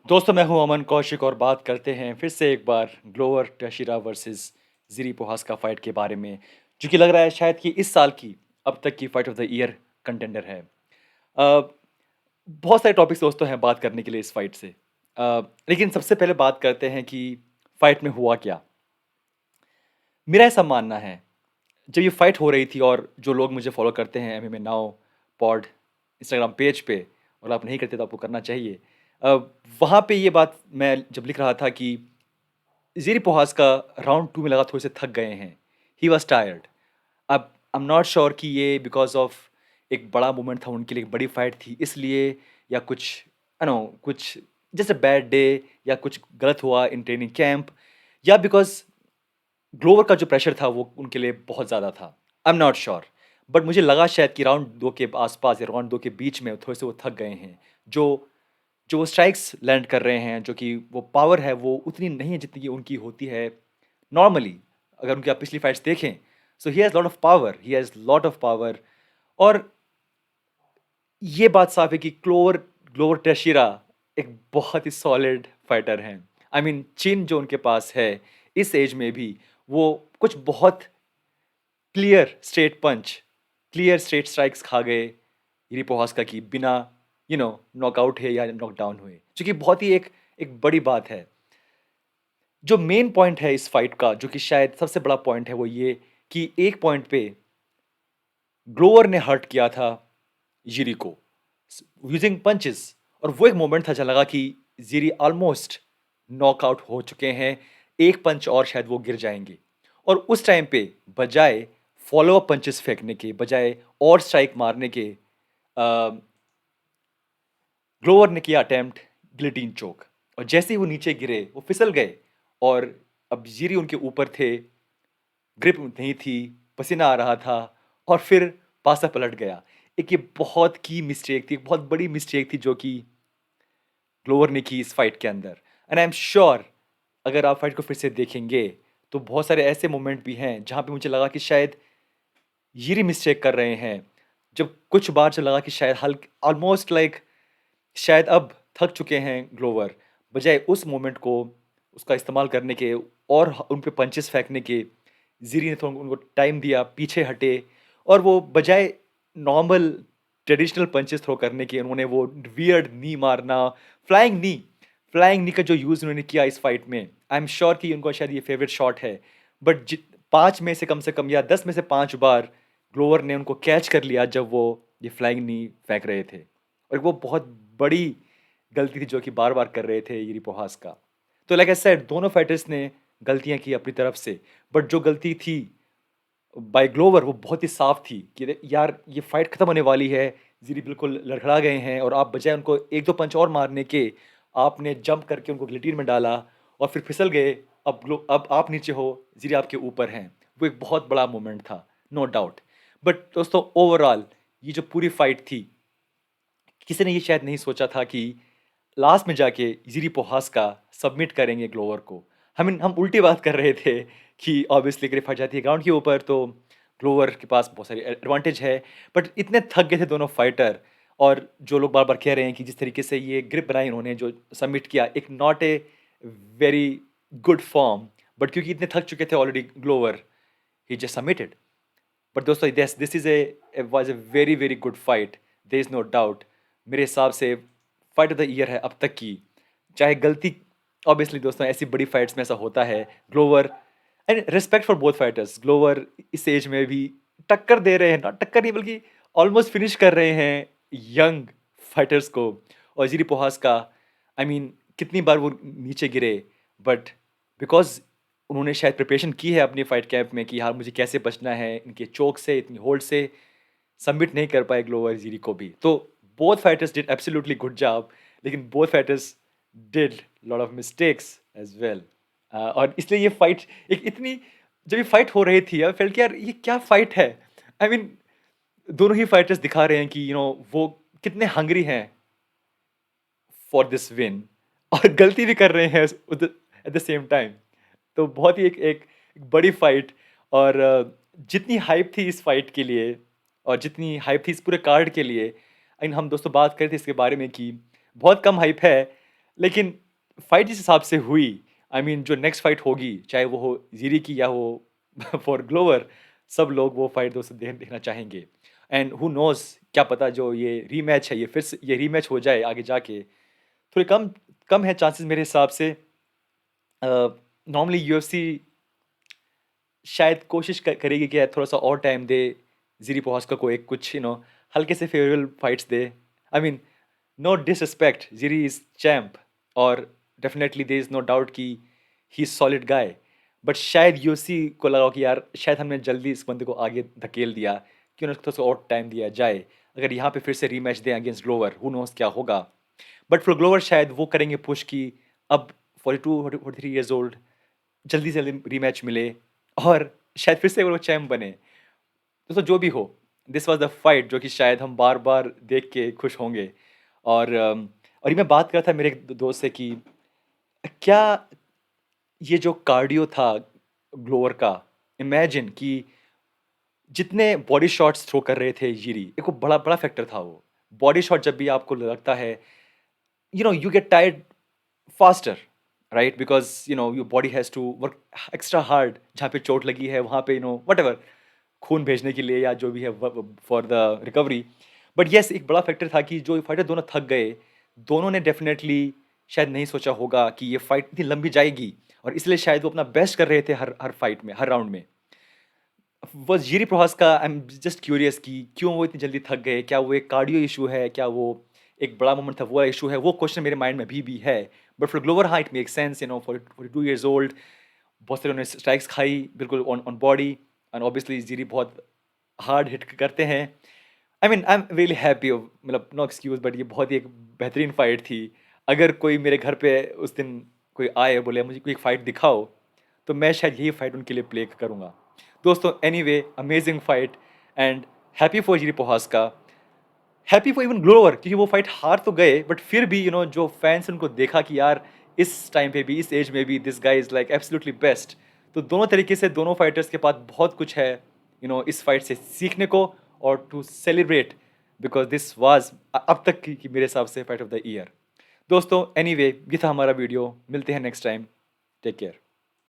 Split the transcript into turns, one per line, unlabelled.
दोस्तों, मैं हूं अमन कौशिक और बात करते हैं फिर से एक बार ग्लोवर टेशिरा वर्सेस ज़िरी पोहास्का फाइट के बारे में, जो कि लग रहा है शायद कि इस साल की अब तक की fight of the year contender है। अ, बहुत सारे टॉपिक्स दोस्तों हैं बात करने के लिए इस फाइट से। लेकिन सबसे पहले बात करते हैं कि फाइट में हुआ क्या। मेरा ऐसा मानना है, जब ये फाइट हो रही थी और जो लोग मुझे फॉलो करते हैं MMA now pod Instagram page पे, और आप नहीं करते तो आपको करना चाहिए। अ, वहाँ पे ये बात मैं जब लिख रहा था कि ज़ेरी पोहास्का राउंड 2 में लगा थोड़े से थक गए हैं। He was tired. अब आई एम नॉट श्योर कि ये बिकॉज़ ऑफ एक बड़ा मोमेंट था उनके लिए, एक बड़ी फाइट थी इसलिए, या कुछ कुछ जैसे बैड डे, या कुछ गलत हुआ इन ट्रेनिंग कैंप, या बिकॉज़ ग्लोवर का जो प्रेशर था वो उनके लिए बहुत ज़्यादा था। I am not sure, but मुझे लगा शायद कि राउंड 2 के आस-पास या राउंड 2 के बीच में थोड़े से वो थक गए हैं। जो जो वो स्ट्राइक्स लैंड कर रहे हैं, जो कि वो पावर है वो उतनी नहीं है जितनी कि उनकी होती है नॉर्मली। अगर उनकी आप पिछली फाइट्स देखें, so he has lot of power, he has lot of power. और ये बात साफ है कि ग्लोवर ग्लोवर टेशिरा एक बहुत ही सॉलिड फाइटर हैं। आई मीन चिन जो उनके पास है इस एज में भी, वो कुछ बहुत क्लियर स्ट्रेट पंच, क्लियर स्ट्रेट स्ट्राइक्स खा गए रिपोहास्का की, बिना नॉकआउट है या नॉकडाउन हुए, जो कि बहुत ही एक एक बड़ी बात है। जो मेन पॉइंट है इस फाइट का, जो कि शायद सबसे बड़ा पॉइंट है, वो ये कि एक पॉइंट पे ग्लोवर ने हर्ट किया था जिरी को यूजिंग पंचेस, और वो एक मोमेंट था जहाँ लगा कि जिरी ऑलमोस्ट नॉकआउट हो चुके हैं, एक पंच और शायद वो गिर जाएंगे। और उस टाइम पे बजाय फॉलो अप पंचेस फेंकने के, बजाय और स्ट्राइक मारने के, ग्लोवर ने किया अटेम्प्ट गिलेटिन चोक। और जैसे ही वो नीचे गिरे वो फिसल गए, और अब जिरी उनके ऊपर थे, ग्रिप नहीं थी, पसीना आ रहा था, और फिर पासा पलट गया। एक ये बहुत की मिस्टेक थी, एक बहुत बड़ी मिस्टेक थी जो कि ग्लोवर ने की इस फाइट के अंदर। एंड आई एम श्योर, अगर आप फाइट को फिर से देखेंगे तो बहुत सारे ऐसे मोमेंट भी हैं जहाँ पे मुझे लगा कि शायद ये मिस्टेक कर रहे हैं। जब कुछ बार जब लगा कि शायद हल्क ऑलमोस्ट लाइक शायद अब थक चुके हैं ग्लोवर, बजाय उस मोमेंट को उसका इस्तेमाल करने के और उन पे पंचेस फेंकने के, ज़िरी ने थोड़ा उनको टाइम दिया, पीछे हटे, और वो बजाय नॉर्मल ट्रेडिशनल पंचेस थ्रो करने के, उन्होंने वो वियर्ड नी मारना, फ्लाइंग नी फ्लाइंग नी का जो यूज़ उन्होंने किया इस फाइट में, आई एम श्योर कि उनको शायद ये फेवरेट शॉट है। बट 5 में से कम या 10 में से 5 बार ग्लोवर ने उनको कैच कर लिया जब वो ये फ्लाइंग नी फेंक रहे थे। और वो बहुत बड़ी गलती थी जो कि बार-बार कर रहे थे यूरी पोहास्का। तो लाइक आई सेड, दोनों फाइटर्स ने गलतियाँ की अपनी तरफ से, बट जो गलती थी बाय ग्लोवर वो बहुत ही साफ थी कि यार ये फाइट खत्म होने वाली है, ज़िरी बिल्कुल लड़खड़ा गए हैं, और आप बजाय उनको 1-2 पंच और मारने के, आपने जंप करके उनको गिलेटिन में डाला और फिर फिसल गए। अब आप नीचे हो, ज़िरी आपके ऊपर हैं। वो एक बहुत बड़ा मोमेंट था, नो डाउट। बट दोस्तों, ओवरऑल ये जो पूरी फाइट थी, किसी ने ये शायद नहीं सोचा था कि लास्ट में जाके ज़िरी पोहास्का सबमिट करेंगे ग्लोवर को। हम उल्टी बात कर रहे थे कि ऑब्वियसली ग्रिप हट जाती है ग्राउंड के ऊपर तो ग्लोवर के पास बहुत सारी एडवांटेज है। बट इतने थक गए थे दोनों फाइटर, और जो लोग बार बार कह रहे हैं कि जिस तरीके से ये ग्रिप बनाई उन्होंने, जो सबमिट किया, एक not a very good form, but क्योंकि इतने थक चुके थे already Glover, he just submitted. But दोस्तों, this is a was a very very good fight, there is no doubt. मेरे हिसाब से फाइट ऑफ द ईयर है अब तक की। चाहे गलती, ऑब्वियसली दोस्तों ऐसी बड़ी फाइट्स में ऐसा होता है। Glover, and respect for both fighters, Glover इस एज में भी टक्कर दे रहे हैं, नॉट टक्कर नहीं बल्कि ऑलमोस्ट फिनिश कर रहे हैं यंग फाइटर्स को। और जिरी पोहास का, आई मीन कितनी बार वो नीचे गिरे, बट बिकॉज उन्होंने शायद प्रिपरेशन की है अपनी फाइट कैंप में कि यार मुझे कैसे बचना है इनके चोक से, इतनी होल्ड से, सबमिट नहीं कर पाए ग्लोवर जीरी को भी। तो both fighters did absolutely good job, लेकिन both fighters did lot of mistakes as well. और इसलिए ये फाइट एक इतनी, जब ये फाइट हो रही थी आई फेल्ट कि यार ये क्या फाइट है। आई मीन दोनों ही फाइटर्स दिखा रहे हैं कि वो कितने हंग्री हैं फॉर दिस विन, और गलती भी कर रहे हैं एट द सेम टाइम। तो बहुत ही एक बड़ी फाइट। और जितनी हाइप थी इस फाइट के लिए, और जितनी हाइप थी इस पूरे कार्ड के लिए, इन हम दोस्तों बात कर रहे थे इसके बारे में कि बहुत कम हाइप है। लेकिन फाइट जिस हिसाब से हुई, आई मीन जो नेक्स्ट फाइट होगी, चाहे वो हो ज़ीरी की या हो फॉर ग्लोवर, सब लोग वो फाइट दोस्तों देखना चाहेंगे। एंड हू नोज़, क्या पता जो ये रीमैच है, ये फिर से ये रीमैच हो जाए आगे जाके। थोड़े कम कम है चांसेस मेरे हिसाब से। नॉर्मली यूएफसी शायद कोशिश करेगी कि यार थोड़ा-सा और टाइम दे, ज़िरी पोहास्का को एक कुछ हल्के से फेयरवेल फाइट्स दे। I mean no disrespect, Jiri is champ और definitely there is no doubt कि he is solid guy. But शायद यूएफसी को लगा हो कि यार शायद हमने जल्दी इस बंदे को आगे धकेल दिया, क्यों ना उसको थोड़ा-सा और टाइम दिया जाए। अगर यहाँ पे फिर से रीमैच दें अगेंस्ट ग्लोवर, हू नोज़ क्या होगा। बट फॉर ग्लोवर शायद वो करेंगे पुश कि अब 42, 43 इयर्स ओल्ड, जल्दी से जल्दी रीमैच मिले और शायद फिर से वो चैम्प बने। दोस्तों जो भी हो, दिस वाज़ द फाइट जो कि शायद हम बार-बार देख के खुश होंगे। और और ये मैं बात कर रहा था मेरे एक दोस्त से कि क्या ये जो कार्डियो था ग्लोवर का, इमेजिन कि जितने बॉडी शॉट्स थ्रो कर रहे थे ज़िरी, एक वो बड़ा बड़ा फैक्टर था वो। बॉडी शॉट जब भी आपको लगता है, you get tired faster, right? Because your body has to work extra hard, जहाँ पे चोट लगी है वहाँ पे whatever, खून भेजने के लिए या जो भी है for the recovery. But yes, एक बड़ा फैक्टर था कि जो फाइटर दोनों थक गए, दोनों ने डेफिनेटली शायद नहीं सोचा होगा कि ये फाइट इतनी लंबी जाएगी, और इसलिए शायद वो अपना बेस्ट कर रहे थे हर हर फाइट में, हर राउंड में। वो जीरी प्रहास का, आई एम जस्ट क्यूरियस कि क्यों वो इतनी जल्दी थक गए? क्या वो एक कार्डियो इशू है? क्या वो एक बड़ा मोमेंट था, वो इशू है? वो क्वेश्चन मेरे माइंड में अभी भी है। बट फॉर ग्लोवर, हाँ, it makes sense, 42 years old, बहुत सारे उन्होंने स्ट्राइक्स खाई बिल्कुल on on body, and obviously Jiri बहुत हार्ड हिट करते हैं। I mean I am really happy, मतलब नो एक्सक्यूज़, बट ये बहुत ही एक बेहतरीन फाइट थी। अगर कोई मेरे घर पे उस दिन कोई आए, बोले मुझे कोई फाइट दिखाओ, तो मैं शायद यही फाइट उनके लिए प्ले करूँगा। दोस्तों anyway, amazing fight, and happy for Jiri Prochazka, happy for even Glover, क्योंकि वो फाइट हार तो गए, बट फिर भी जो फैंस उनको देखा कि यार इस टाइम पे भी, इस एज में भी this guy is like absolutely best. तो दोनों तरीके से दोनों फाइटर्स के पास बहुत कुछ है इस फाइट से सीखने को और टू सेलिब्रेट, बिकॉज दिस वाज अब तक की मेरे हिसाब से फाइट ऑफ द ईयर। दोस्तों एनीवे, ये था हमारा वीडियो, मिलते हैं नेक्स्ट टाइम, टेक केयर।